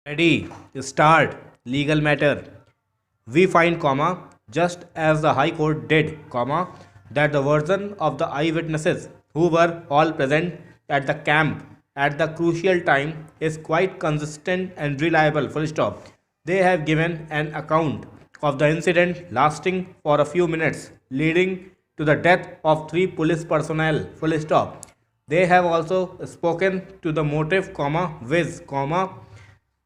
Ready, start, legal matter. We find, just as the High Court did, that the version of the eyewitnesses who were all present at the camp at the crucial time is quite consistent and reliable, full stop. They have given an account of the incident lasting for a few minutes, leading to the death of three police personnel, full stop. They have also spoken to the motive, viz,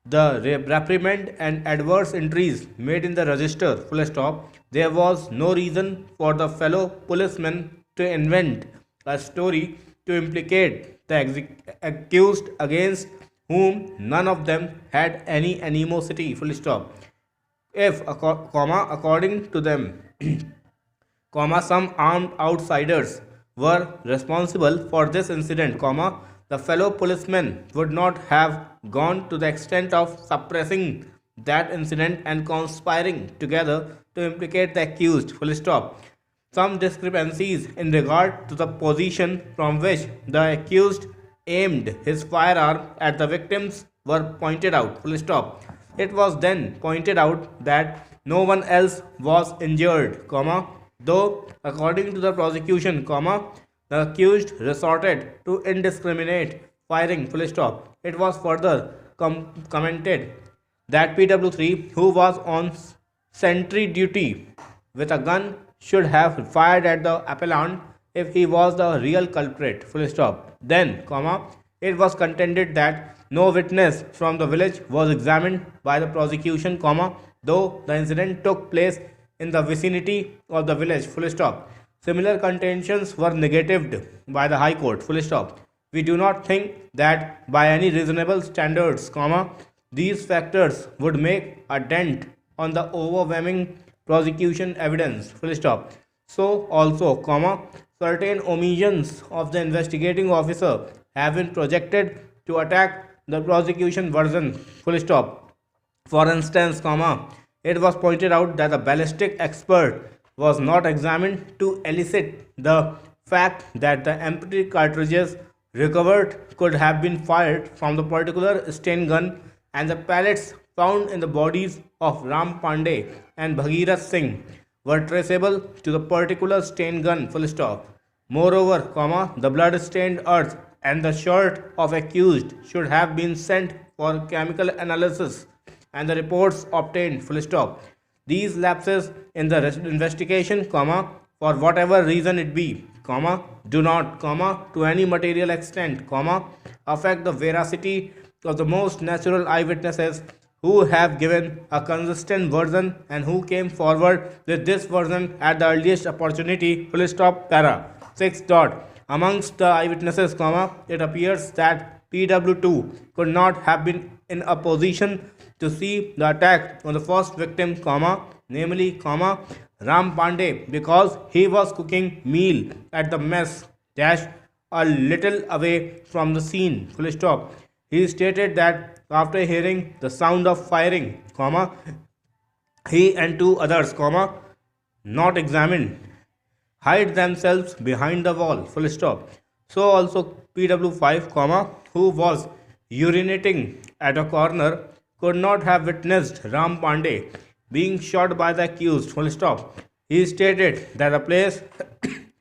the reprimand and adverse entries made in the register, full stop. There was no reason for the fellow policemen to invent a story to implicate the accused against whom none of them had any animosity, full stop. If, according to them, some armed outsiders were responsible for this incident, the fellow policemen would not have gone to the extent of suppressing that incident and conspiring together to implicate the accused, full stop. Some discrepancies in regard to the position from which the accused aimed his firearm at the victims were pointed out, full stop. It was then pointed out that no one else was injured, though according to the prosecution, the accused resorted to indiscriminate firing, full stop. It was further commented that PW3, who was on sentry duty with a gun, should have fired at the appellant if he was the real culprit, full stop. Then, it was contended that no witness from the village was examined by the prosecution, though the incident took place in the vicinity of the village, full stop. Similar contentions were negatived by the High Court, full stop. We do not think that by any reasonable standards, these factors would make a dent on the overwhelming prosecution evidence, full stop. So also, certain omissions of the investigating officer have been projected to attack the prosecution version, full stop. For instance, it was pointed out that the ballistic expert was not examined to elicit the fact that the empty cartridges recovered could have been fired from the particular Sten gun, and the pellets found in the bodies of Ram Pandey and Bhagirath Singh were traceable to the particular Sten gun, full stop. Moreover, the blood-stained earth and the shirt of accused should have been sent for chemical analysis and the reports obtained, full stop. These lapses in the investigation, for whatever reason it be, do not, to any material extent, affect the veracity of the most natural eyewitnesses who have given a consistent version and who came forward with this version at the earliest opportunity, full stop, para. 6 dot. Amongst the eyewitnesses, it appears that PW2 could not have been in a position to see the attack on the first victim, namely, Ram Pandey, because he was cooking meal at the mess dash a little away from the scene, full stop. He stated that after hearing the sound of firing, he and two others, not examined, hide themselves behind the wall, full stop. So also PW5, who was urinating at a corner, could not have witnessed Ram Pandey being shot by the accused, full stop. He stated that the place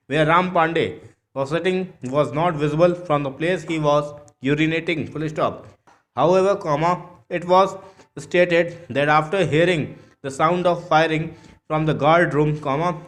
where Ram Pandey was sitting was not visible from the place he was urinating, full stop. However, it was stated that after hearing the sound of firing from the guard room,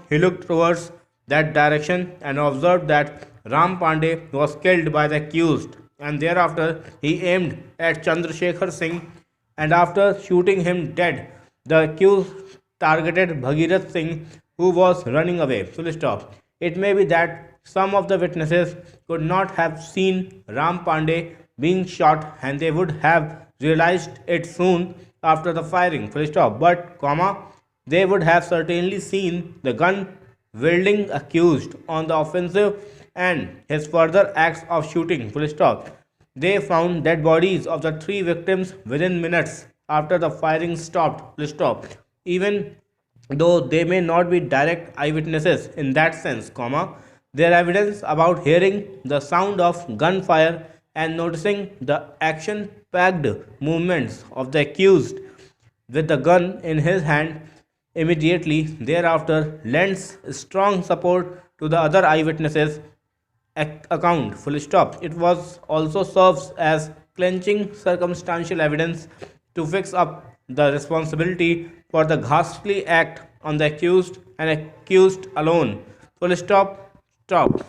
he looked towards that direction and observed that Ram Pandey was killed by the accused, and thereafter he aimed at Chandrasekhar Singh, and after shooting him dead, the accused targeted Bhagirath Singh, who was running away, full stop. It may be that some of the witnesses could not have seen Ram Pandey being shot and they would have realized it soon after the firing, full stop. But, they would have certainly seen the gun wielding accused on the offensive and his further acts of shooting, full stop. They found dead bodies of the three victims within minutes after the firing stopped, full stop. Even though they may not be direct eyewitnesses in that sense, their evidence about hearing the sound of gunfire and noticing the action packed movements of the accused with the gun in his hand immediately thereafter lends strong support to the other eyewitnesses account. Full stop. It was also serves as clenching circumstantial evidence to fix up the responsibility for the ghastly act on the accused and accused alone. Full stop. Stop.